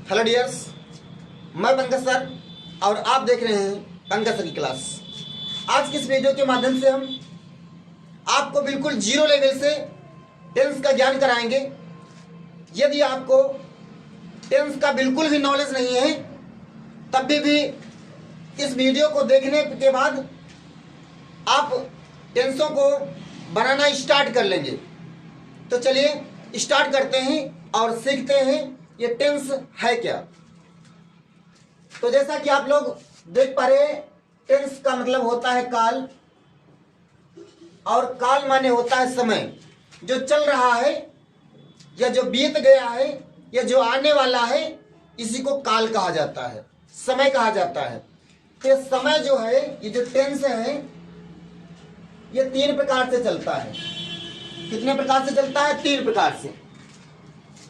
Hello dears, मैं Pankaj sir और आप देख रहे हैं पंकज सर की क्लास। आज की इस वीडियो के माध्यम से हम आपको बिल्कुल जीरो लेवल से टेंस का ज्ञान कराएंगे। यदि आपको टेंस का बिल्कुल भी नॉलेज नहीं है तब भी इस वीडियो को देखने के बाद आप टेंसों को बनाना स्टार्ट कर लेंगे। तो चलिए स्टार्ट करते हैं और सीखते हैं ये टेंस है क्या। तो जैसा कि आप लोग देख पा रहे हैं, टेंस का मतलब होता है काल, और काल माने होता है समय। जो चल रहा है या जो बीत गया है या जो आने वाला है, इसी को काल कहा जाता है, समय कहा जाता है। तो ये समय जो है, ये जो टेंस है, ये 3 प्रकार से चलता है। कितने प्रकार से चलता है? 3 प्रकार से।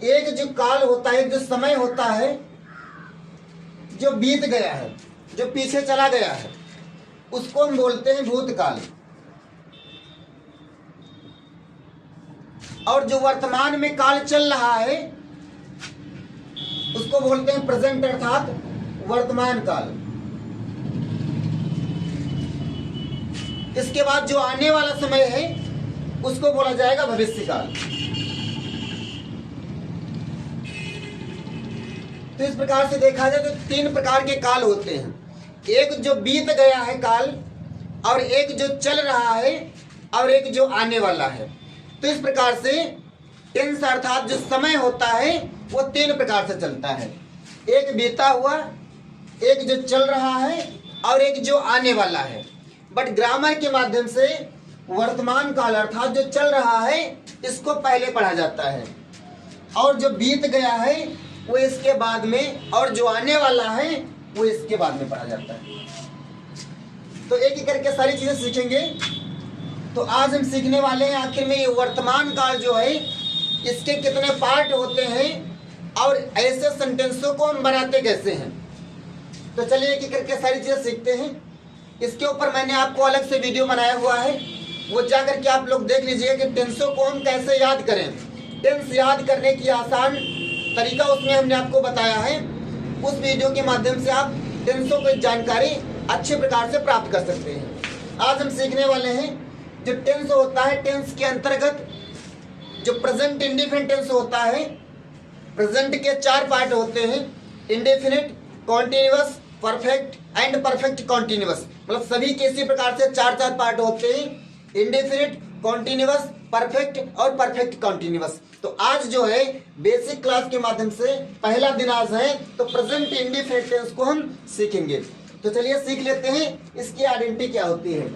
एक जो काल होता है, जो समय होता है, जो बीत गया है, जो पीछे चला गया है, उसको हम बोलते हैं भूतकाल। और जो वर्तमान में काल चल रहा है उसको बोलते हैं प्रेजेंट, अर्थात वर्तमान काल। इसके बाद जो आने वाला समय है उसको बोला जाएगा भविष्य काल। तो इस प्रकार से देखा जाए तो 3 प्रकार के काल होते हैं। एक जो बीत गया है काल, और एक जो चल रहा है, और एक जो आने वाला है। तो इस प्रकार से टेंस अर्थात जो समय होता है वो 3 प्रकार से चलता है। एक बीता हुआ, एक जो चल रहा है, और एक जो आने वाला है। बट ग्रामर के माध्यम से वर्तमान काल अर्थात जो चल रहा है इसको पहले पढ़ा जाता है, और जो बीत गया है वो इसके बाद में, और जो आने वाला है वो इसके बाद में पढ़ा जाता है। तो एक एक करके सारी चीजें सीखेंगे। तो आज हम सीखने वाले हैं आखिर में ये वर्तमान काल जो है इसके कितने पार्ट होते हैं और ऐसे सेंटेंसों को हम बनाते कैसे हैं। तो चलिए एक एक करके सारी चीजें सीखते हैं। इसके ऊपर मैंने आपको अलग से वीडियो बनाया हुआ है, वो जाकर के आप लोग देख लीजिए कि टेंसों को हम कैसे याद करें। टेंस याद करने की आसान तरीका उसमें हमने आपको बताया है। उस वीडियो के माध्यम से आप टेंसों की जानकारी अच्छे प्रकार से प्राप्त कर सकते हैं। आज हम सीखने वाले हैं जो टेंस होता है, टेंस के अंतर्गत जो प्रेजेंट इंडेफिनिट टेंस होता है। प्रेजेंट के 4 पार्ट होते हैं, indefinite, continuous, perfect and perfect continuous. मतलब सभी के इसी प्रकार से 4 पार्ट होते हैं, इंडेफिनिट, कॉन्टिन्यूअस, परफेक्ट और परफेक्ट कॉन्टिन्यूअस। तो आज जो है बेसिक क्लास के माध्यम से पहला दिन आज है, तो प्रेजेंट इंडेफिनिट टेंस को हम सीखेंगे। तो चलिए सीख लेते हैं इसकी आइडेंटिटी क्या होती है।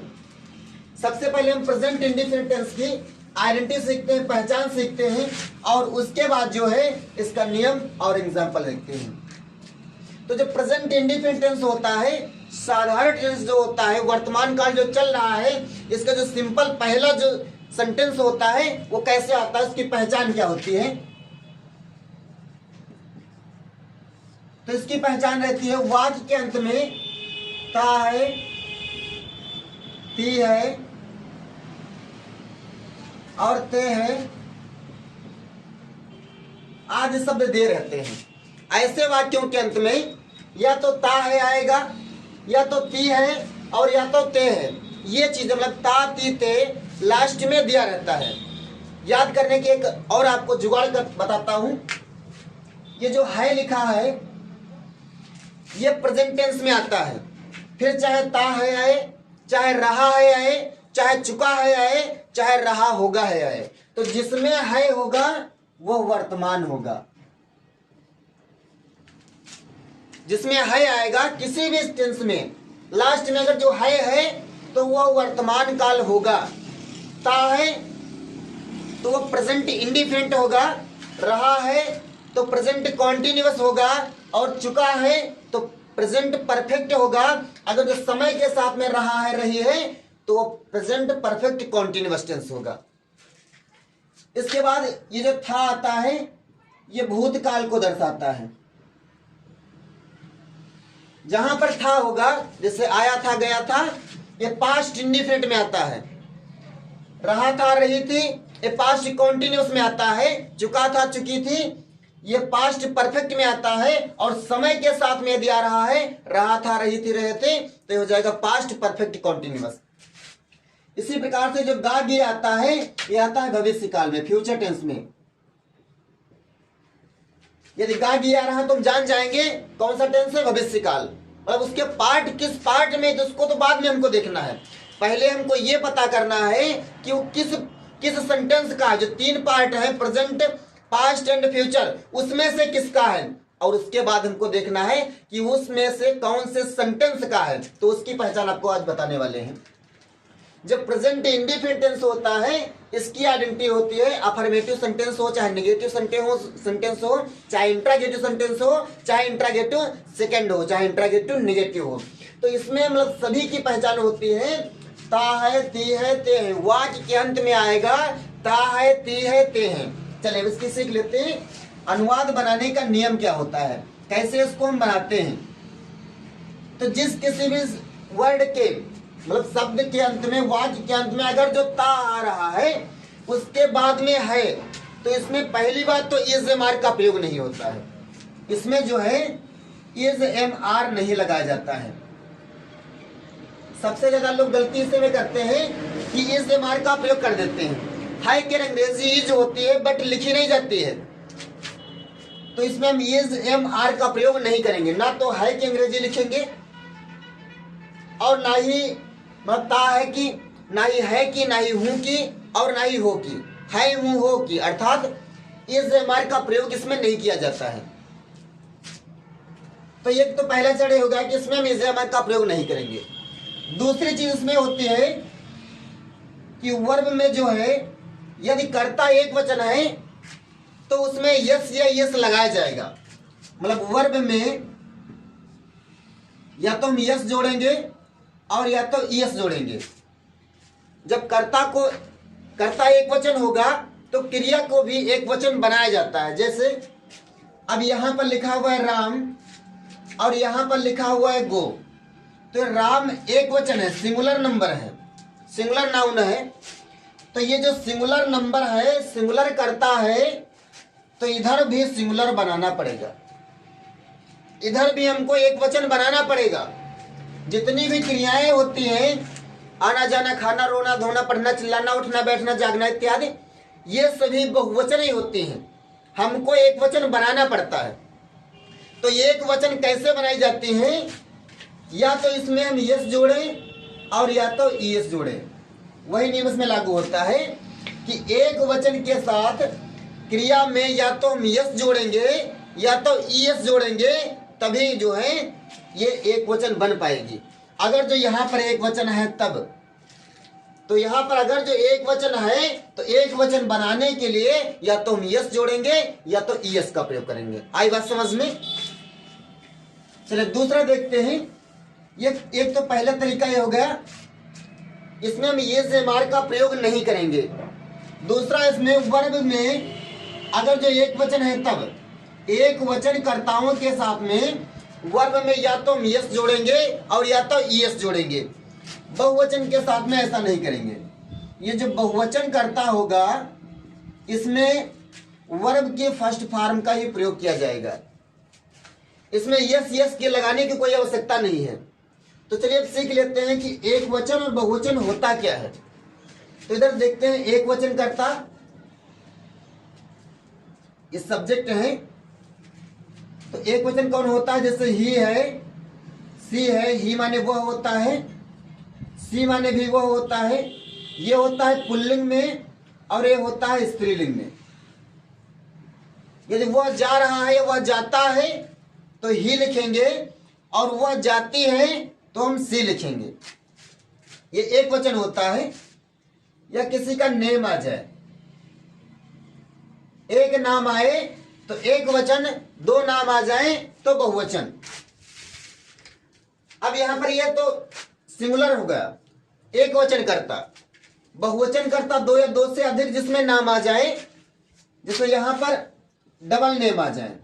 सबसे पहले हम प्रेजेंट इंडेफिनिट टेंस की आइडेंटिटी सीखते हैं, पहचान सीखते हैं, और उसके बाद जो है इसका नियम और एग्जाम्पल देखते हैं। तो जो प्रेजेंट इंडेफिनिट टेंस होता है, साधारण टेंस जो होता है, वर्तमान काल जो चल रहा है, इसका जो सिंपल पहला जो सेंटेंस होता है वो कैसे आता है, उसकी पहचान क्या होती है। तो इसकी पहचान रहती है वाक्य के अंत में ता है, ती है और ते है आदि शब्द दे रहते हैं। ऐसे वाक्यों के अंत में या तो ता है आएगा, या तो ती है, और या तो ते है। ये चीज मतलब ता, ती, ते लास्ट में दिया रहता है। याद करने के एक और आपको जुगाड़ कर बताता हूं। ये जो है लिखा है ये प्रेजेंट टेंस में आता है। फिर चाहे ता है आए, चाहे रहा है आए, चाहे चुका है आए, चाहे रहा होगा है आए। तो जिसमें है होगा वो वर्तमान होगा। जिसमें है आएगा किसी भी टेंस में, लास्ट में अगर जो है तो वो वर्तमान काल होगा। ता है तो वो प्रेजेंट इंडेफिनिट होगा, रहा है तो प्रेजेंट कॉन्टिन्यूअस होगा, और चुका है तो प्रेजेंट परफेक्ट होगा। अगर जो समय के साथ में रहा है, रही है, तो वो प्रेजेंट परफेक्ट कॉन्टिन्यूअस टेंस होगा। इसके बाद ये जो था आता है ये भूतकाल को दर्शाता है। जहां पर था होगा, जैसे आया था, गया था, ये पास्ट इंडेफिनिट में आता है। रहा था, रही थी, ये पास्ट कॉन्टिन्यूअस में आता है। चुका था, चुकी थी, ये पास्ट परफेक्ट में आता है और समय के साथ में यदि आ रहा है, रहा था, रही थी, रहे थे, तो ये हो जाएगा पास्ट परफेक्ट कॉन्टिन्यूअस। इसी प्रकार से जो गा गे आता है, ये आता है भविष्य काल में, फ्यूचर टेंस में। यदि गा गे आ रहा तो हम जान जाएंगे कौन सा टेंस है, भविष्य काल। अब उसके पार्ट किस पार्ट में, तो उसको तो बाद में हमको देखना है। पहले हमको ये पता करना है कि वो किस सेंटेंस का है। जो 3 पार्ट है, प्रेजेंट, पास्ट एंड फ्यूचर, उसमें से किसका है, और उसके बाद हमको देखना है कि उसमें से कौन से सेंटेंस का है। तो उसकी पहचान आपको आज बताने वाले हैं। जब प्रेजेंट इंडेफिनिट टेंस होता है, इसकी आइडेंटिटी होती है अफर्मेटिव सेंटेंस हो, चाहे नेगेटिव सेंटेंस हो, चाहे इंट्रागेटिव सेंटेंस हो, चाहे इंट्रागेटिव सेकंड हो, चाहे इंट्रागेटिव नेगेटिव हो। तो इसमें मतलब सभी की पहचान होती है। ता है, ती है, ते है, वाक्य के अंत में आएगा ता है, ती है, ते है। चलिए इसकी सीख लेते हैं। अनुवाद बनाने का नियम क्या होता है, कैसे इसको हम बनाते हैं। तो जिस किसी भी वर्ड के मतलब शब्द के अंत में, वाक्य के अंत में अगर जो ता आ रहा है, उसके बाद में है, तो इसमें पहली बात तो इज एम आर का प्रयोग नहीं होता है। इसमें जो है इज एम आर नहीं लगाया जाता है। सबसे ज्यादा लोग गलती से में करते हैं कि इज एम आर का प्रयोग कर देते हैं। हाई के अंग्रेजी इज होती है बट लिखी नहीं जाती है, तो इसमें हम इज एम आर का प्रयोग नहीं करेंगे। ना तो हाई की अंग्रेजी लिखेंगे और ना ही ता है कि, ना ही है कि, ना ही हूं की, और ना ही हो की, है हूं हो की, अर्थात इज एम आर का प्रयोग इसमें नहीं किया जाता है। तो ये तो पहला चढ़े हो गया कि इसमें हम इज एम आर का प्रयोग नहीं करेंगे। दूसरी चीज इसमें होती है कि वर्ब में जो है यदि कर्ता एक वचन है तो उसमें यस या यस लगाया जाएगा। मतलब वर्ब में या तो हम यस जोड़ेंगे और या तो ईएस जोड़ेंगे। जब कर्ता एक वचन होगा तो क्रिया को भी एक वचन बनाया जाता है। जैसे अब यहां पर लिखा हुआ है राम और यहां पर लिखा हुआ है गो, तो राम एक वचन है, सिंगुलर नंबर है, सिंगुलर नाउन है। तो ये जो सिंगुलर नंबर है, सिंगुलर करता है, तो इधर भी सिंगुलर बनाना पड़ेगा, इधर भी हमको एक वचन बनाना पड़ेगा। जितनी भी क्रियाएं होती हैं, आना जाना, खाना, रोना, धोना, पढ़ना, चिल्लाना, उठना, बैठना, जागना इत्यादि, ये सभी बहुवचन ही होती हैं। हमको एक वचन बनाना पड़ता है। तो एक वचन कैसे बनाई जाती है, या तो इसमें हम यस जोड़ें और या तो ईएस जोड़ें। वही नियम इसमें लागू होता है कि एक वचन के साथ क्रिया में या तो हम यस जोड़ेंगे या तो ईएस जोड़ेंगे, तभी जो है ये एक वचन बन पाएगी। अगर जो यहां पर एक वचन है तब, तो यहां पर अगर जो एक वचन है तो एक वचन बनाने के लिए या तो हम यस जोड़ेंगे या तो ईएस का प्रयोग करेंगे। आई बात समझ में। चलिए दूसरा देखते हैं। ये एक तो पहला तरीका ये हो गया, इसमें हम ये से मार का प्रयोग नहीं करेंगे। दूसरा, इसमें वर्ब में अगर जो एक वचन है तब एक वचन कर्ताओं के साथ में वर्ब में या तो हम यस जोड़ेंगे और या तो ईएस जोड़ेंगे। बहुवचन के साथ में ऐसा नहीं करेंगे। ये जो बहुवचन करता होगा इसमें वर्ब के फर्स्ट फॉर्म का ही प्रयोग किया जाएगा। इसमें यस यस के लगाने की कोई आवश्यकता नहीं है। तो चलिए अब सीख लेते हैं कि एक वचन और बहुवचन होता क्या है। तो इधर देखते हैं, एक वचन करता, ये सब्जेक्ट है। तो एक वचन कौन होता है, जैसे ही है, सी है, ही माने वह होता है, सी माने भी वह होता है। ये होता है पुल्लिंग में और ये होता है स्त्रीलिंग में। यदि वह जा रहा है, वह जाता है तो ही लिखेंगे, और वह जाती है तो हम सी लिखेंगे। ये एक वचन होता है। या किसी का नेम आ जाए, एक नाम आए तो एक वचन, दो नाम आ जाए तो बहुवचन। अब यहां पर यह तो सिंगुलर हो गया, एक वचन करता। बहुवचन करता दो या दो से अधिक जिसमें नाम आ जाए, जिसमें यहां पर डबल नेम आ जाए,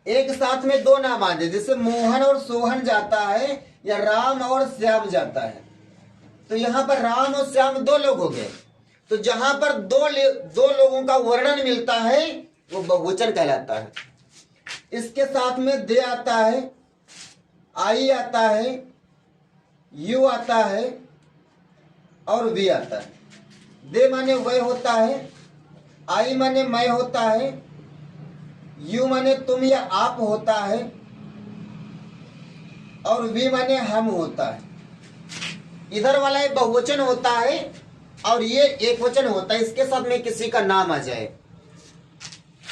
एक साथ में दो नाम आ जाए, जैसे मोहन और सोहन जाता है या राम और श्याम जाता है। तो यहां पर राम और श्याम दो लोग हो गए। तो जहां पर दो लोगों का वर्णन मिलता है वो बहुवचन कहलाता है। इसके साथ में दे आता है, आई आता है, यू आता है और वी आता है। दे माने वह होता है, आई माने मैं होता है, यू माने तुम या आप होता है और वी माने हम होता है। इधर वाला एक बहुवचन होता है और ये एक वचन होता है। इसके साथ में किसी का नाम आ जाए,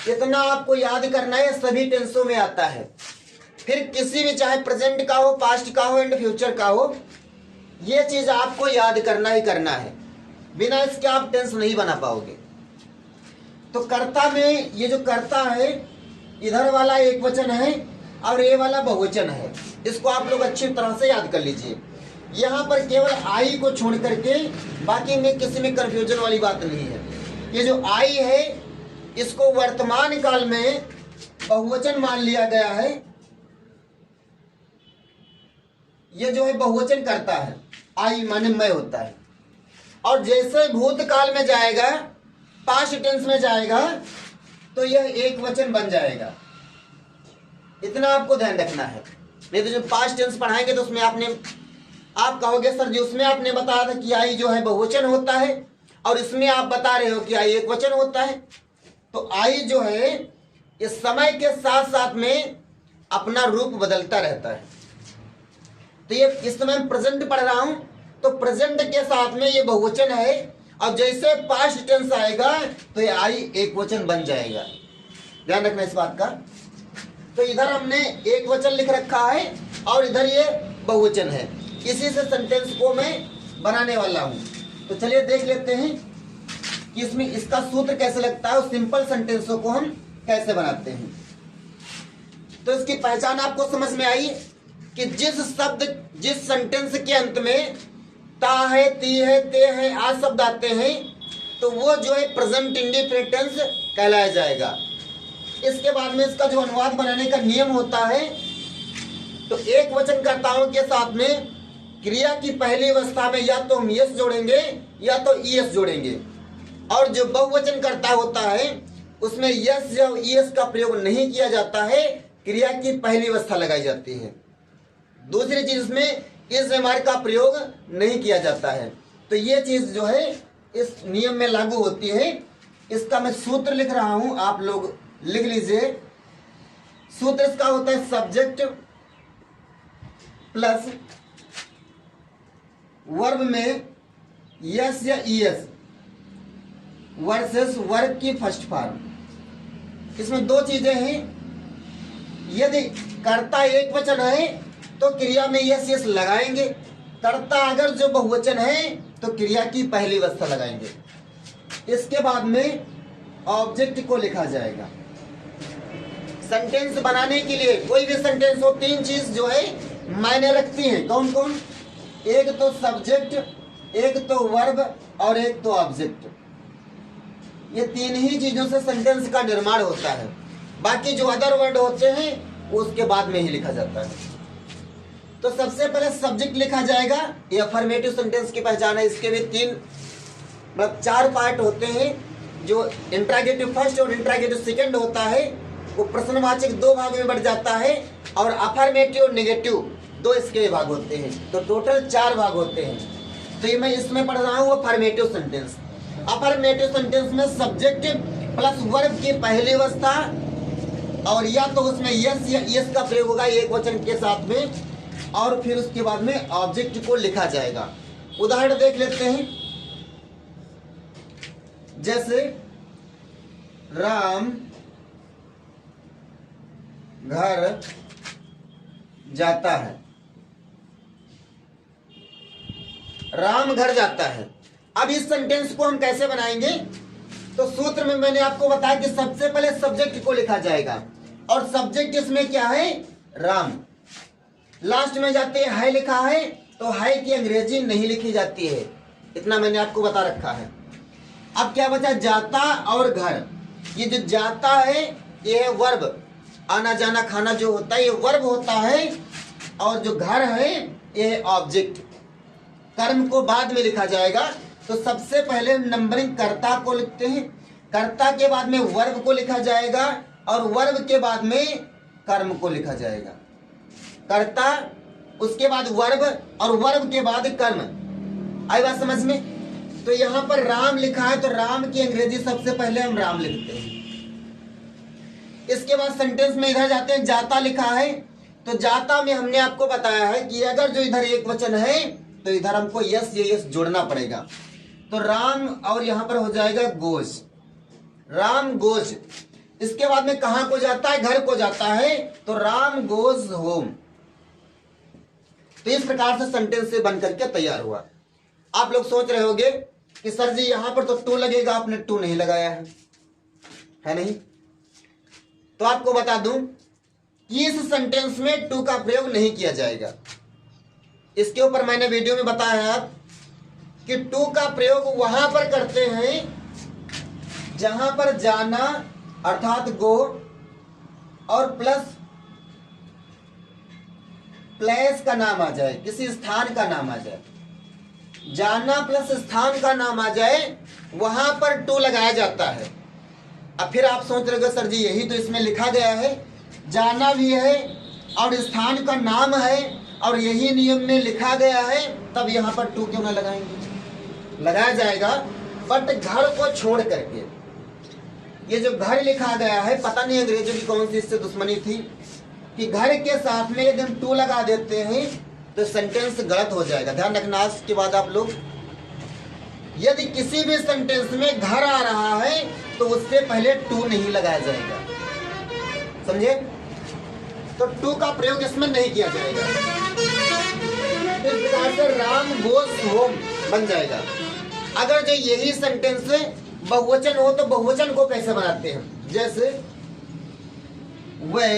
इतना आपको याद करना है। सभी टेंसों में आता है। फिर किसी भी, चाहे प्रेजेंट का हो, पास्ट का हो एंड फ्यूचर का हो, ये चीज आपको याद करना ही करना है। बिना इसके आप टेंस नहीं बना पाओगे। तो कर्ता में ये जो कर्ता है, इधर वाला एक वचन है और ये वाला बहुवचन है। इसको आप लोग अच्छी तरह से याद कर लीजिए। यहाँ पर केवल आई को छोड़ करके बाकी में किसी में कंफ्यूजन वाली बात नहीं है। ये जो आई है, इसको वर्तमान काल में बहुवचन मान लिया गया है। ये जो है बहुवचन करता है, आई माने मैं होता है। और जैसे भूतकाल में जाएगा, पास्ट टेंस में जाएगा, तो यह एक वचन बन जाएगा। इतना आपको ध्यान रखना है। नहीं तो जब पास्ट टेंस पढ़ाएंगे तो उसमें आप कहोगे सर जी उसमें आपने बताया था कि आई जो है बहुवचन होता है और इसमें आप बता रहे हो कि आई एक वचन होता है। तो आई जो है इस समय के साथ साथ में अपना रूप बदलता रहता है। तो ये इस समय प्रेजेंट पढ़ रहा हूं, तो प्रेजेंट के साथ में ये बहुवचन है और जैसे पास्ट टेंस आएगा तो ये आई एक वचन बन जाएगा। ध्यान रखना इस बात का। तो इधर हमने एक वचन लिख रखा है और इधर ये बहुवचन है। इसी से सेंटेंस को मैं बनाने वाला हूं। तो चलिए देख लेते हैं कि इसमें इसका सूत्र कैसे लगता है और सिंपल सेंटेंसों को हम कैसे बनाते हैं। तो इसकी पहचान आपको समझ में आई कि जिस सेंटेंस के अंत में ता है, ती है, ते है, आ शब्द आते हैं तो वो जो है प्रेजेंट इंडेफिनिट टेंस कहलाया जाएगा। इसके बाद में इसका जो अनुवाद बनाने का नियम होता है, तो एक वचन कर्ताओं के साथ में क्रिया की पहली अवस्था में या तो हम यस जोड़ेंगे या तो ईएस जोड़ेंगे। और जो बहुवचन कर्ता होता है उसमें यस या ईएस का प्रयोग नहीं किया जाता है, क्रिया की पहली अवस्था लगाई जाती है। दूसरी चीज इसमें इस एमआर का प्रयोग नहीं किया जाता है। तो ये चीज जो है इस नियम में लागू होती है। इसका मैं सूत्र लिख रहा हूं, आप लोग लिख लीजिए। सूत्र इसका होता है सब्जेक्ट प्लस वर्ब में यस या ईएस वर्सेस वर्ब की फर्स्ट फॉर्म। इसमें दो चीजें हैं। यदि कर्ता एक वचन है तो क्रिया में यस यस लगाएंगे। कर्ता अगर जो बहुवचन है तो क्रिया की पहली अवस्था लगाएंगे। इसके बाद में ऑब्जेक्ट को लिखा जाएगा। सेंटेंस बनाने के लिए कोई भी सेंटेंस हो, तीन चीज जो है मायने रखती हैं। कौन कौन? एक तो सब्जेक्ट, एक तो वर्ब और एक तो ऑब्जेक्ट। ये तीन ही चीजों से सेंटेंस का निर्माण होता है। बाकी जो अदर वर्ड होते हैं वो उसके बाद में ही लिखा जाता है। तो सबसे पहले सब्जेक्ट लिखा जाएगा। ये अफर्मेटिव सेंटेंस की पहचान है। इसके भी चार पार्ट होते हैं। जो इंट्रागेटिव फर्स्ट और इंट्रागेटिव सेकंड होता है वो प्रश्नवाचक दो भाग में बढ़ जाता है और अफर्मेटिव और नेगेटिव दो इसके भाग होते हैं। तो टोटल चार भाग होते हैं। तो ये मैं इसमें पढ़ रहा हूँ अफर्मेटिव सेंटेंस। अफर्मेटिव सेंटेंस में सब्जेक्ट प्लस वर्ब की पहली अवस्था और या तो उसमें यस या यस का प्रयोग होगा एक वचन के साथ में, और फिर उसके बाद में ऑब्जेक्ट को लिखा जाएगा। उदाहरण देख लेते हैं। जैसे राम घर जाता है। राम घर जाता है। अब इस सेंटेंस को हम कैसे बनाएंगे? तो सूत्र में मैंने आपको बताया कि सबसे पहले सब्जेक्ट को लिखा जाएगा और सब्जेक्ट इसमें क्या है? राम। लास्ट में जाते है लिखा है तो है की अंग्रेजी नहीं लिखी जाती है। इतना मैंने आपको बता रखा है। अब क्या बचा? जाता और घर। ये जो जाता है ये है वर्ब, आना जाना खाना जो होता है ये वर्ब होता है, और जो घर है ये है ऑब्जेक्ट। कर्म को बाद में लिखा जाएगा। तो सबसे पहले नंबरिंग कर्ता को लिखते हैं। कर्ता के बाद में वर्ब को लिखा जाएगा और वर्ब के बाद में कर्म को लिखा जाएगा। कर्ता, उसके बाद वर्ब और वर्ब के बाद कर्म। आई बात समझ में? तो यहां पर राम लिखा है तो राम की अंग्रेजी सबसे पहले हम राम लिखते हैं। इसके बाद सेंटेंस में इधर जाते हैं, जाता लिखा है तो जाता में हमने आपको बताया है कि अगर जो इधर एक वचन है तो इधर हमको यस ये यस जोड़ना पड़ेगा। तो राम और यहां पर हो जाएगा गोज, राम गोज। इसके बाद में कहां को जाता है? घर को जाता है तो राम गोज होम। तो इस प्रकार से सेंटेंस से बन करके तैयार हुआ। आप लोग सोच रहे होंगे कि सर जी यहां पर तो टू लगेगा, आपने टू नहीं लगाया है नहीं? तो आपको बता दूं कि इस सेंटेंस में टू का प्रयोग नहीं किया जाएगा। इसके ऊपर मैंने वीडियो में बताया है आप कि टू का प्रयोग वहां पर करते हैं जहां पर जाना अर्थात गो और प्लेस का नाम आ जाए, किसी स्थान का नाम आ जाए। जाना प्लस स्थान का नाम आ जाए वहां पर टू लगाया जाता है। अब फिर आप सोच रहे हो सर जी यही तो इसमें लिखा गया है, जाना भी है और स्थान का नाम है और यही नियम में लिखा गया है, तब यहां पर टू क्यों ना लगाएंगे? लगाया जाएगा, बट घर को छोड़ करके। ये जो घर लिखा गया है, पता नहीं अंग्रेजों की कौन सी इससे दुश्मनी थी कि घर के साथ में यदि हम टू लगा देते हैं तो सेंटेंस गलत हो जाएगा। ध्यान रखना इसके बाद आप लोग, यदि किसी भी सेंटेंस में घर आ रहा है तो उससे पहले टू नहीं लगाया जाएगा, समझे? तो टू का प्रयोग इसमें नहीं किया जाएगा। इस प्रकार से राम गोस होम बन जाएगा। अगर जो यही सेंटेंस बहुवचन हो तो बहुवचन को कैसे बनाते हैं? जैसे वे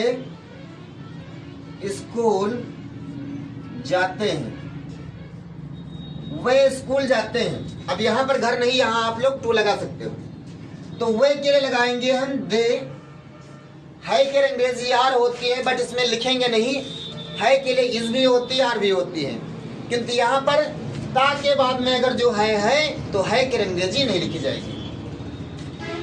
स्कूल जाते हैं, वे स्कूल जाते हैं। अब यहां पर घर नहीं, यहां आप लोग टू लगा सकते हो। तो वे के लिए लगाएंगे हम दे। है के लिए अंग्रेजी आर होती है बट इसमें लिखेंगे नहीं। है के लिए इज भी होती है, आर भी होती है, किंतु यहां पर ता के बाद में अगर जो है तो है के अंग्रेजी नहीं लिखी जाएगी।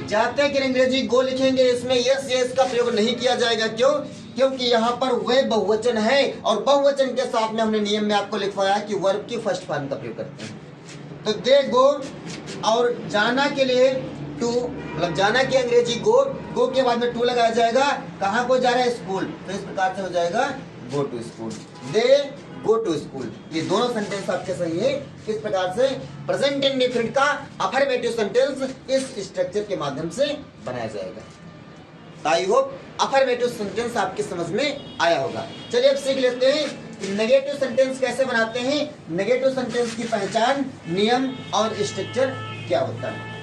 जाते के अंग्रेजी गो लिखेंगे, इसमें यस यस का प्रयोग नहीं किया जाएगा। क्यों? क्योंकि यहाँ पर वे बहुवचन है और बहुवचन के साथ में हमने नियम में आपको लिखवाया कि वर्ब की फर्स्ट फॉर्म का प्रयोग करते हैं। तो दे गो और जाना के लिए टू, मतलब जाना की अंग्रेजी गो, गो के बाद में टू लगाया जाएगा। कहाँ को जा रहा है? स्कूल। तो इस प्रकार से हो जाएगा go to school, they go to school. ये दोनों सेंटेंस आपके सही है। इस प्रकार से प्रेजेंट इंडेफिनिट का अफर्मेटिव सेंटेंस इस स्ट्रक्चर के माध्यम से बनाया जाएगा। आई होप अफर्मेटिव सेंटेंस आपकी समझ में आया होगा। चलिए अब सीख लेते हैं कि नेगेटिव सेंटेंस कैसे बनाते हैं, नेगेटिव सेंटेंस की पहचान, नियम और स्ट्रक्चर क्या होता है।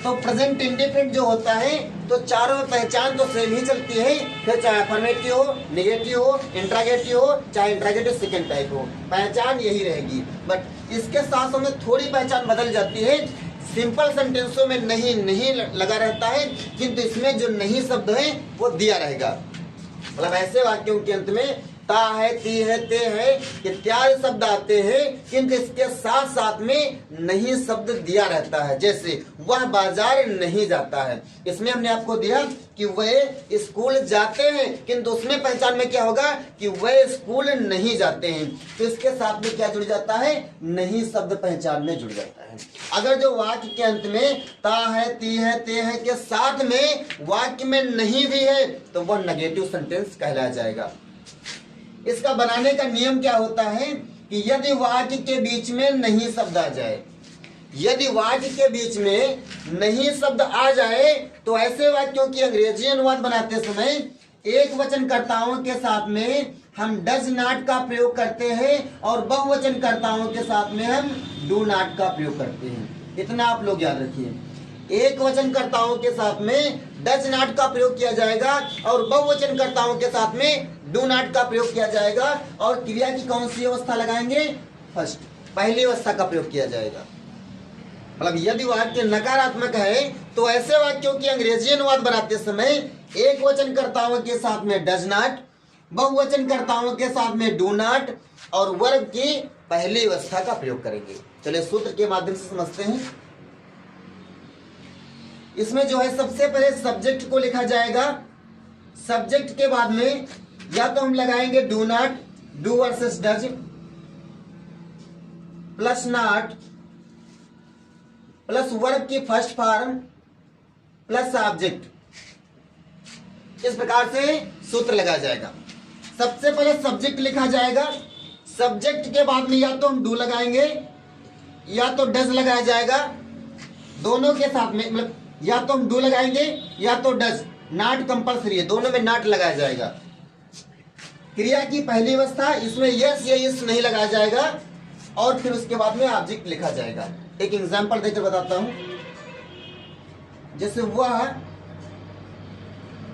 तो प्रेजेंट इंडेफिनिट जो होता है तो चारों में पहचान तो सेम ही चलती है, फिर चाहे अफर्मेटिव हो, नेगेटिव हो, इंट्रागेटिव हो, चाहे इंट्रागेटिव सेकंड टाइप हो, पहचान यही रहेगी। बट इसके साथ में थोड़ी पहचान बदल जाती है। सिंपल सेंटेंसों में नहीं नहीं लगा रहता है, किंतु इसमें जो नहीं शब्द है वो दिया रहेगा। मतलब ऐसे वाक्यों के अंत में ता है, ती है, ते है इत्यादि शब्द आते हैं, किंतु इसके साथ साथ में नहीं शब्द दिया रहता है। जैसे वह बाजार नहीं जाता है, इसमें हमने आपको दिया कि वह स्कूल जाते हैं, किंतु उसमें पहचान में क्या होगा कि वह स्कूल नहीं जाते हैं। तो इसके साथ में क्या जुड़ जाता है? नहीं शब्द पहचान में जुड़ जाता है। अगर जो वाक्य के अंत में ता है, ती है, ते है के साथ में वाक्य में नहीं भी है तो वह नेगेटिव सेंटेंस कहलाया जाएगा। इसका बनाने का नियम क्या होता है कि यदि वाक्य के बीच में नहीं शब्द आ जाए, यदि वाक्य के बीच में नहीं शब्द आ जाए तो ऐसे वाक्यों की अंग्रेजी अनुवाद बनाते समय एक वचन कर्ताओं के साथ में हम डज नॉट का प्रयोग करते हैं और बहुवचन कर्ताओं के साथ में हम डू नॉट का प्रयोग करते हैं। इतना आप लोग याद रखिए। एक वचन कर्ताओं के साथ में डज नॉट का प्रयोग किया जाएगा और बहुवचन कर्ताओं के साथ में डू नॉट का प्रयोग किया जाएगा। और क्रिया की कौन सी अवस्था लगाएंगे? फर्स्ट, पहली अवस्था का प्रयोग किया जाएगा। मतलब यदि वाक्य नकारात्मक है तो ऐसे वाक्यों की अंग्रेजी अनुवाद बनाते समय एक वचन कर्ताओं के साथ में डज नॉट, बहुवचन कर्ताओं के साथ में डू नॉट और वर्ब की पहली अवस्था का प्रयोग करेंगे। चलिए सूत्र के माध्यम से समझते हैं। इसमें जो है सबसे पहले सब्जेक्ट को लिखा जाएगा। सब्जेक्ट के बाद में या तो हम लगाएंगे do not, do versus does, plus not, plus verb की फर्स्ट फॉर्म, प्लस ऑब्जेक्ट। इस प्रकार से सूत्र लगाया जाएगा। सबसे पहले सब्जेक्ट लिखा जाएगा। सब्जेक्ट के बाद में या तो हम डू लगाएंगे या तो डज लगाया जाएगा, दोनों के साथ में, मतलब या तो हम डू लगाएंगे या तो डज, नॉट कंपल्सरी है, दोनों में नॉट लगाया जाएगा। क्रिया की पहली अवस्था, इसमें यस या यस नहीं लगाया जाएगा और फिर उसके बाद में ऑब्जेक्ट लिखा जाएगा। एक एग्जांपल देकर बताता हूं, जैसे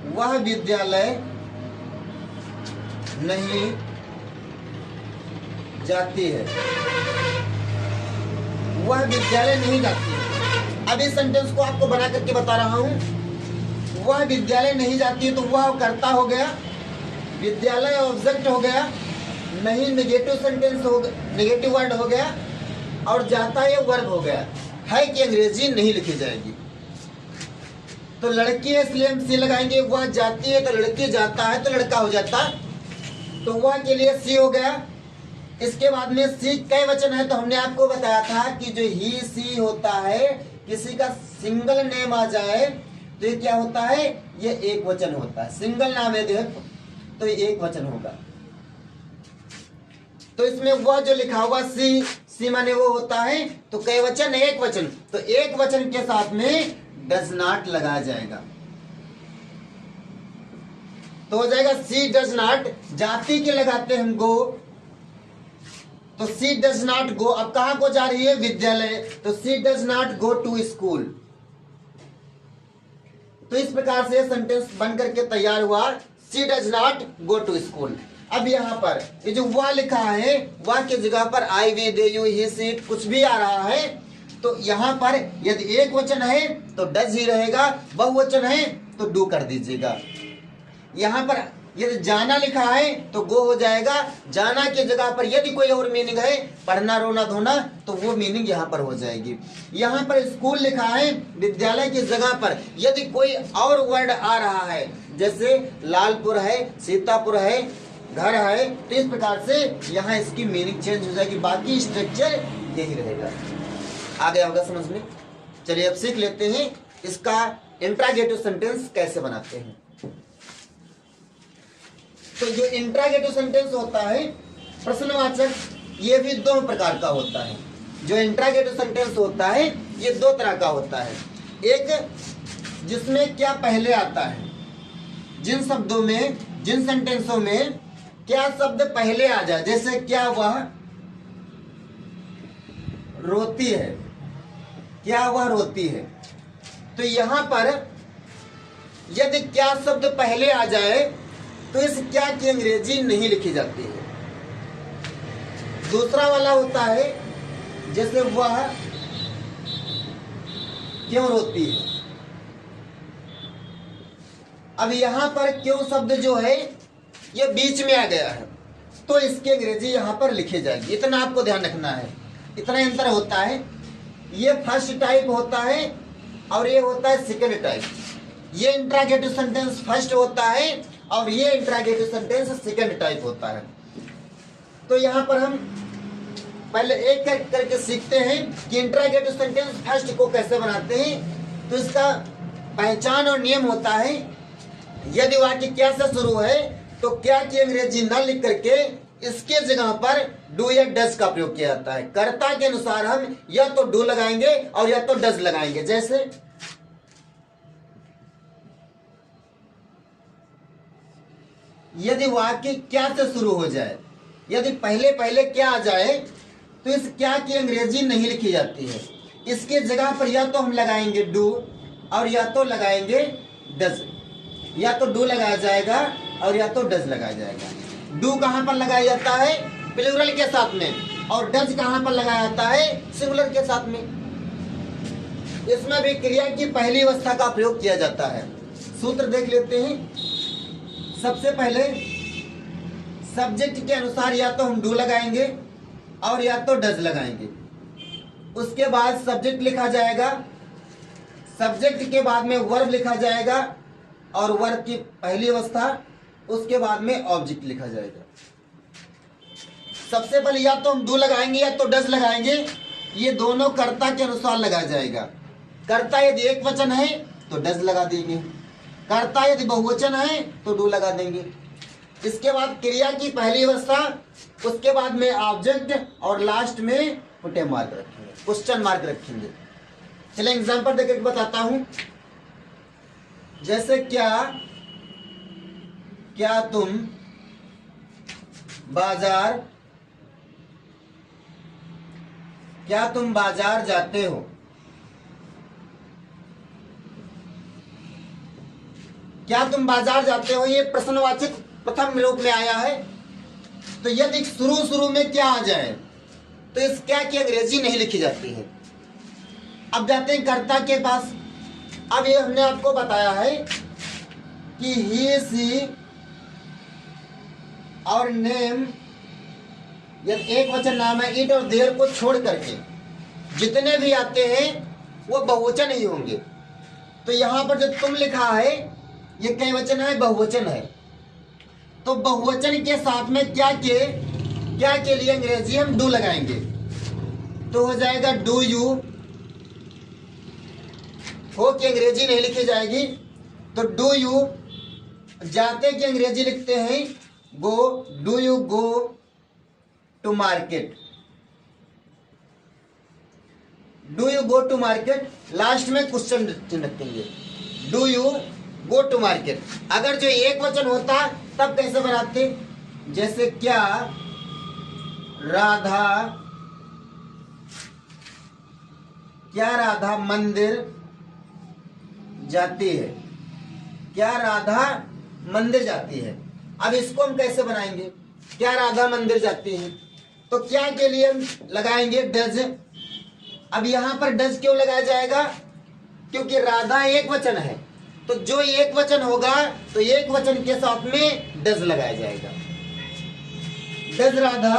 वह विद्यालय नहीं जाती है, वह विद्यालय नहीं जाती है। अब इस सेंटेंस को आपको बना करके बता रहा हूं। वह विद्यालय नहीं जाती है तो वह कर्ता हो गया, विद्यालय ऑब्जेक्ट हो गया, नहीं नेगेटिव सेंटेंस हो गया, नेगेटिव वर्ड हो गया, और जाता है वर्ब हो गया। है कि अंग्रेजी नहीं लिखी जाएगी। तो लड़की है इसलिए हम सी लगाएंगे, वह जाती है तो लड़की जाता है तो लड़का हो जाता, तो वह के लिए सी हो गया। इसके बाद में सी कई वचन है, तो हमने आपको बताया था कि जो ही सी होता है, किसी का सिंगल नेम आ जाए तो ये क्या होता है, ये एक वचन होता है। सिंगल नाम है तो ये एक वचन होगा। तो इसमें वह जो लिखा हुआ सी, सी माने वो होता है, तो कई वचन एक वचन, तो एक वचन के साथ में डज नॉट लगाया जाएगा, तो हो जाएगा सी डज नॉट। जाति के लगाते हैं हम गो, तो सी डज नॉट गो। अब कहां को जा रही है, विद्यालय, तो she does not go to school. तो इस प्रकार से सेंटेंस बन करके तैयार हुआ, she does not go to school. अब यहाँ पर ये जो वह लिखा है, वह की जगह पर आई, वी, दे, यू, ही, सी कुछ भी आ रहा है, तो यहाँ पर यदि एक वचन है तो डज ही रहेगा, बहुवचन है तो डू कर दीजिएगा। यहाँ पर यदि जाना लिखा है तो गो हो जाएगा। जाना की जगह पर यदि कोई और मीनिंग है, पढ़ना, रोना, धोना, तो वो मीनिंग यहाँ पर हो जाएगी। यहाँ पर स्कूल लिखा है, विद्यालय की जगह पर यदि कोई और वर्ड आ रहा है, जैसे लालपुर है, सीतापुर है, घर है, तो इस प्रकार से यहाँ इसकी मीनिंग चेंज हो जाएगी। बाकी स्ट्रक्चर यही रहेगा। आ गया होगा समझ में? चलिए अब सीख लेते हैं इसका इंट्रागेटिव सेंटेंस कैसे बनाते हैं। तो जो इंट्रागेटिव सेंटेंस होता है, प्रश्नवाचक, ये भी दो प्रकार का होता है। जो इंट्रागेटिव सेंटेंस होता है ये दो तरह का होता है। एक जिसमें क्या पहले आता है, जिन शब्दों में, जिन सेंटेंसों में क्या शब्द पहले आ जाए, जैसे क्या वह रोती है, क्या वह रोती है, तो यहां पर यदि क्या शब्द पहले आ जाए तो इस क्या की अंग्रेजी नहीं लिखी जाती है। दूसरा वाला होता है, जैसे वह क्यों रोती है। अब यहां पर क्यों शब्द जो है ये बीच में आ गया है, तो इसकी अंग्रेजी यहां पर लिखी जाएगी। इतना आपको ध्यान रखना है, इतना अंतर होता है। ये फर्स्ट टाइप होता है और ये होता है सेकंड टाइप। ये इंट्रागेटिव सेंटेंस फर्स्ट होता है और ये इंट्रागेटिव सेंटेंस सेकंड टाइप होता है। तो यहां पर हम पहले एक करके सीखते हैं कि इंट्रागेटिव सेंटेंस फर्स्ट को कैसे बनाते हैं। तो इसका पहचान और नियम होता है, यदि वाक्य क्या से शुरू है तो क्या की अंग्रेजी न लिख करके इसके जगह पर डू या डज का प्रयोग किया जाता है। कर्ता के अनुसार हम या तो डू लगाएंगे और या तो डज लगाएंगे। जैसे यदि वाक्य क्या से शुरू हो जाए, यदि पहले पहले क्या आ जाए तो इस क्या की अंग्रेजी नहीं लिखी जाती है। इसके जगह पर या तो हम लगाएंगे डू और या तो लगाएंगे डज। या तो डू लगाया जाएगा और या तो डज लगाया जाएगा। डू कहां पर लगाया जाता है, प्लूरल के साथ में, और डज कहां पर लगाया जाता है, सिंगुलर के साथ में। इसमें भी क्रिया की पहली अवस्था का प्रयोग किया जाता है। सूत्र देख लेते हैं। सबसे पहले सब्जेक्ट के अनुसार या तो हम डू लगाएंगे और या तो डज लगाएंगे। उसके बाद सब्जेक्ट लिखा जाएगा। सब्जेक्ट के बाद में वर्ब लिखा जाएगा और वर्ब की पहली अवस्था, उसके बाद में ऑब्जेक्ट लिखा जाएगा। सबसे पहले या तो हम डू लगाएंगे या तो डज लगाएंगे, ये दोनों कर्ता के अनुसार लगाया जाएगा। कर्ता यदि एक वचन है तो डज लगा देंगे, कर्ता यदि बहुवचन है तो डू लगा देंगे। इसके बाद क्रिया की पहली अवस्था, उसके बाद में ऑब्जेक्ट और लास्ट में फुटे मार्क रखेंगे, क्वेश्चन मार्क रखेंगे। चलिए एग्जांपल देकर बताता हूं। जैसे क्या तुम बाजार जाते हो? क्या तुम बाजार जाते हो, ये प्रश्नवाचक प्रथम रूप में आया है। तो यदि शुरू में क्या आ जाए तो इस क्या की अंग्रेजी नहीं लिखी जाती है। अब जाते हैं कर्ता के पास। अब ये हमने आपको बताया है कि ही सी और नेम, यदि एक वचन नाम है, इट और देयर को छोड़ करके जितने भी आते हैं वो बहुवचन ही होंगे। तो यहां पर जो तुम लिखा है ये कई वचन है, बहुवचन है। तो बहुवचन के साथ में क्या के लिए अंग्रेजी हम डू लगाएंगे, तो हो जाएगा डू यू। हो की अंग्रेजी नहीं लिखी जाएगी, तो डू यू। जाते की अंग्रेजी लिखते हैं go, do you go to market, do you go to market. Last में क्वेश्चन रखेंगे, do you go to market. अगर जो एक वचन होता तब कैसे बनाते, जैसे क्या राधा मंदिर जाती है, क्या राधा मंदिर जाती है। अब इसको हम कैसे बनाएंगे, क्या राधा मंदिर जाती है, तो क्या के लिए हम लगाएंगे डज। अब यहां पर डज क्यों लगाया जाएगा, क्योंकि राधा एक वचन है, तो जो एक वचन होगा तो एक वचन के साथ में डज लगाया जाएगा। डज राधा।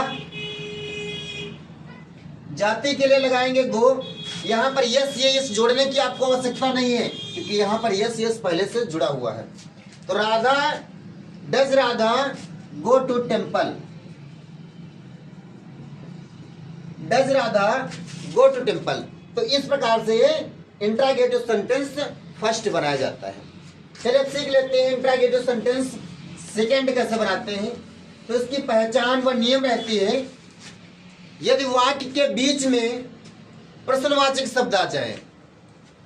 जाति के लिए लगाएंगे गो। यहां पर यस जोड़ने की आपको आवश्यकता नहीं है, क्योंकि यहां पर यस पहले से जुड़ा हुआ है। तो does Radha go to temple, does Radha go to temple. तो इस प्रकार से ये इंट्रागेटिव सेंटेंस फर्स्ट बनाया जाता है। चलिए सीख लेते हैं इंट्रागेटिव सेंटेंस सेकंड कैसे बनाते हैं। तो इसकी पहचान व नियम रहती है, यदि वाक्य के बीच में प्रश्नवाचक शब्द आ जाए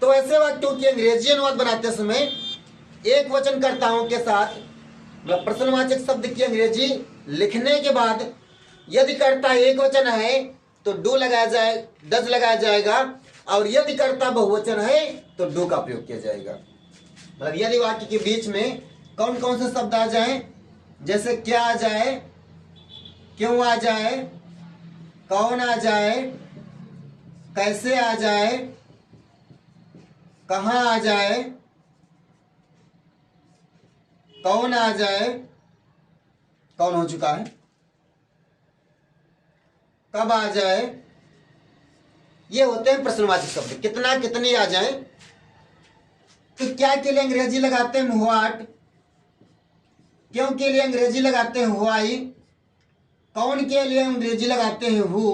तो ऐसे वाक्यों की अंग्रेजी अनुवाद बनाते समय एक वचन कर्ताओं के साथ प्रश्नवाचक शब्द की अंग्रेजी लिखने के बाद यदि कर्ता एक वचन है तो डू लगाया जाए, डज लगाया जाएगा, और यदि कर्ता बहुवचन है तो डू का प्रयोग किया जाएगा। मतलब यदि वाक्य के बीच में कौन कौन से शब्द आ जाए, जैसे क्या आ जाए, क्यों आ जाए, कौन आ जाए, कैसे आ जाए, कहां आ जाए, कौन आ जाए, कौन हो चुका है, कब आ जाए, ये होते हैं प्रश्नवाचक शब्द। कितना कितनी आ जाए। तो क्या के लिए अंग्रेजी लगाते हैं व्हाट, क्यों के लिए अंग्रेजी लगाते हैं व्हाई, कौन के लिए अंग्रेजी लगाते हैं हु,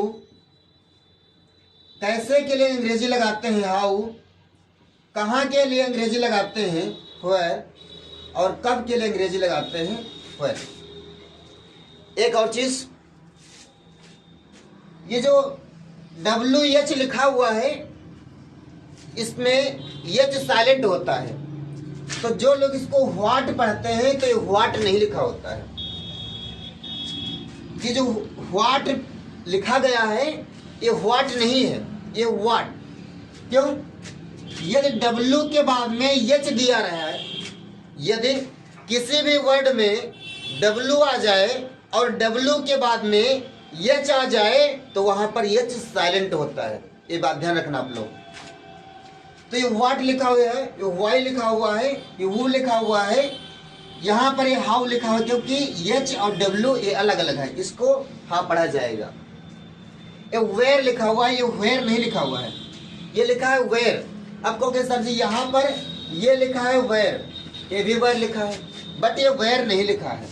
कैसे के लिए अंग्रेजी लगाते हैं हाउ, कहां के लिए अंग्रेजी लगाते हैं वेयर, और कब के लिए अंग्रेजी लगाते हैं वेयर। एक और चीज, ये जो WH लिखा हुआ है इसमें H साइलेंट होता है, तो जो लोग इसको व्हाट पढ़ते हैं तो ये व्हाट नहीं लिखा होता है। ये जो व्हाट लिखा गया है ये व्हाट नहीं है, ये व्हाट। क्यों, यदि W के बाद में H दिया रहा है, यदि किसी भी वर्ड में W आ जाए और W के बाद में H आ जाए तो वहां पर H साइलेंट होता है। ये बात ध्यान रखना आप लोग। तो ये व्हाट लिखा हुआ है, ये वाई लिखा हुआ है, ये वो लिखा हुआ है, यहाँ पर ये हाउ लिखा हुआ है, क्योंकि H और W ये अलग अलग है, इसको हाँ पढ़ा जाएगा। ये वेयर लिखा हुआ है, ये वेयर नहीं लिखा हुआ है, ये लिखा है वेयर। अब कहोगे सर जी यहाँ पर ये लिखा है वेयर, ये भी वेयर लिखा है, बट ये वेयर नहीं लिखा है।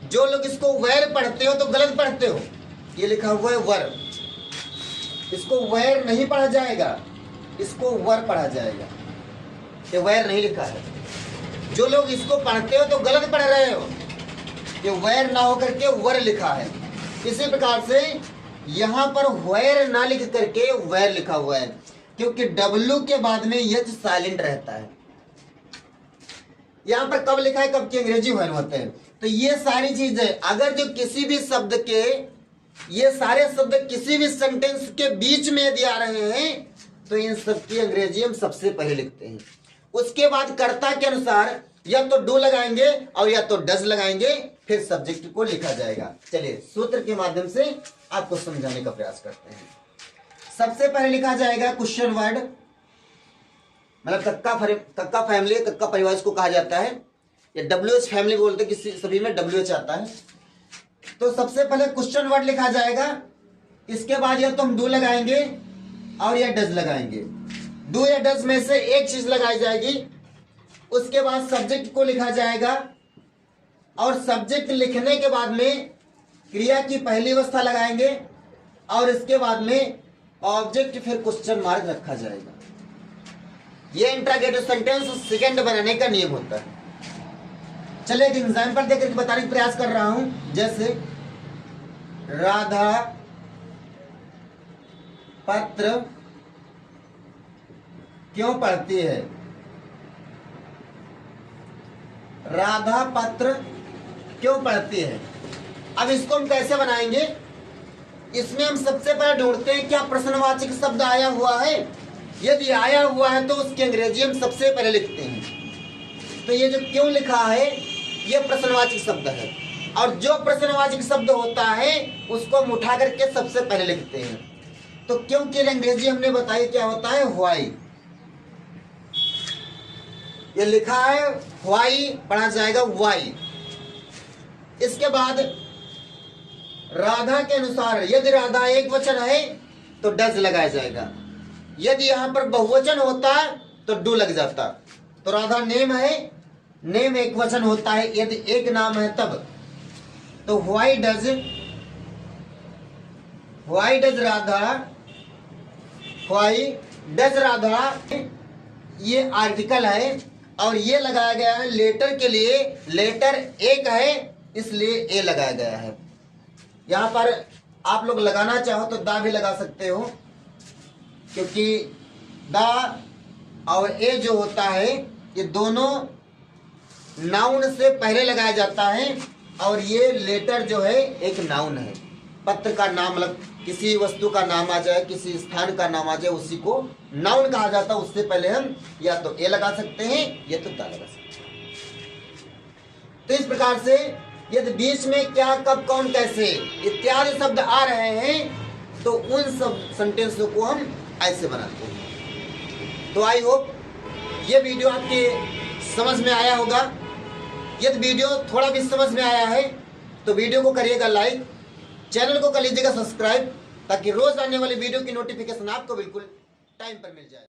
जो लोग इसको वेयर पढ़ते हो तो गलत पढ़ते हो। ये लिखा हुआ है वर, इसको वेयर नहीं पढ़ा जाएगा, इसको वर पढ़ा जाएगा। ये वेयर नहीं लिखा है। जो लोग इसको पढ़ते हो तो गलत पढ़ रहे हो। ये वेयर ना होकर के वर लिखा है। इसी प्रकार से यहाँ पर वेयर ना लिख करके वेयर लिखा हुआ है, क्योंकि डब्ल्यू के बाद में एच साइलेंट रहता है। यहाँ पर कब लिखा है, कब के अंग्रेजी वेयर होते हैं। तो ये सारी चीजें अगर जो किसी भी शब्द के, ये सारे शब्द किसी भी सेंटेंस के बीच में यदि आ रहे हैं तो इन सब की अंग्रेजी हम सबसे पहले लिखते हैं। उसके बाद कर्ता के अनुसार या तो डू लगाएंगे और या तो डज लगाएंगे, फिर सब्जेक्ट को लिखा जाएगा। चलिए सूत्र के माध्यम से आपको समझाने का प्रयास करते हैं। सबसे पहले लिखा जाएगा क्वेश्चन वर्ड, मतलब कक्का फैमिली, कक्का परिवार इसको कहा जाता है, या WH फैमिली बोलते, किसी सभी में WH आता है। तो सबसे पहले क्वेश्चन वर्ड लिखा जाएगा। इसके बाद या तो हम डू लगाएंगे और या डज लगाएंगे। डू या डज में से एक चीज लगाई जाएगी। उसके बाद सब्जेक्ट को लिखा जाएगा और सब्जेक्ट लिखने के बाद में क्रिया की पहली अवस्था लगाएंगे और इसके बाद में ऑब्जेक्ट, फिर क्वेश्चन मार्क रखा जाएगा। ये इंट्रोगेटिव सेंटेंस सेकंड बनाने का नियम होता है। चलिए एक एग्जांपल देकर के बताने का प्रयास कर रहा हूं। जैसे राधा पत्र क्यों पढ़ती है, राधा पत्र क्यों पढ़ती है। अब इसको हम कैसे बनाएंगे, इसमें हम सबसे पहले ढूंढते हैं क्या प्रश्नवाचक शब्द आया हुआ है। यदि आया हुआ है तो उसकी अंग्रेजी हम सबसे पहले लिखते हैं। तो ये जो क्यों लिखा है ये प्रश्नवाचक शब्द है, और जो प्रश्नवाचक शब्द होता है उसको हम उठा करके सबसे पहले लिखते हैं। तो क्यों की अंग्रेजी हमने बताई क्या होता है, व्हाई। ये लिखा है व्हाई, पढ़ा जाएगा व्हाई। इसके बाद राधा के अनुसार, यदि राधा एक वचन है तो डज लगाया जाएगा। यदि यहां पर बहुवचन होता तो डू लग जाता। तो राधा नेम है, नेम एक वचन होता है। यदि एक नाम है तब तो why does Radha, why does Radha, ये आर्टिकल है और ये लगाया गया है लेटर के लिए। लेटर एक है इसलिए ए लगाया गया है। यहाँ पर आप लोग लगाना चाहो तो दा भी लगा सकते हो, क्योंकि दा और ए जो होता है ये दोनों नाउन से पहले लगाया जाता है, और ये लेटर जो है एक नाउन है। पत्र का नाम, मतलब किसी वस्तु का नाम आ जाए, किसी स्थान का नाम आ जाए, उसी को नाउन कहा जाता है। उससे पहले हम या तो ए लगा सकते हैं या तो दा लगा सकते हैं। तो इस प्रकार से यदि बीच में क्या, कब, कौन, कैसे इत्यादि शब्द आ रहे हैं तो उन सब सेंटेंसों को हम ऐसे बनाते हैं। तो आई होप ये वीडियो आपके समझ में आया होगा। यदि वीडियो थोड़ा भी समझ में आया है तो वीडियो को करिएगा लाइक, चैनल को कर लीजिएगा सब्सक्राइब, ताकि रोज आने वाली वीडियो की नोटिफिकेशन आपको बिल्कुल टाइम पर मिल जाए।